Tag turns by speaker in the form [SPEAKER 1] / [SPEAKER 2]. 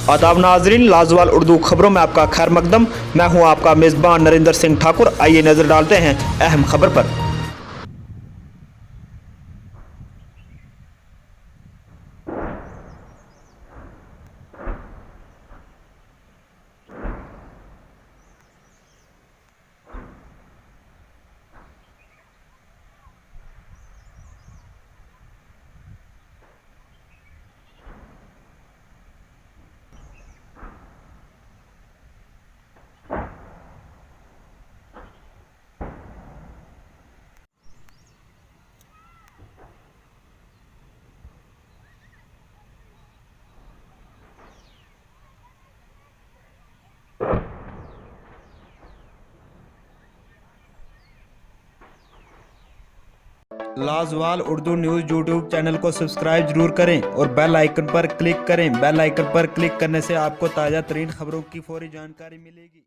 [SPEAKER 1] आदाब नाजरीन, लाजवाल उर्दू खबरों में आपका खैर मकदम। मैं हूं आपका मेज़बान नरेंद्र सिंह ठाकुर। आइए नजर डालते हैं अहम खबर पर। लाजवाल उर्दू न्यूज़ यूट्यूब चैनल को सब्सक्राइब जरूर करें और बेल आइकन पर क्लिक करें। बेल आइकन पर क्लिक करने से आपको ताज़ा तरीन खबरों की फौरी जानकारी मिलेगी।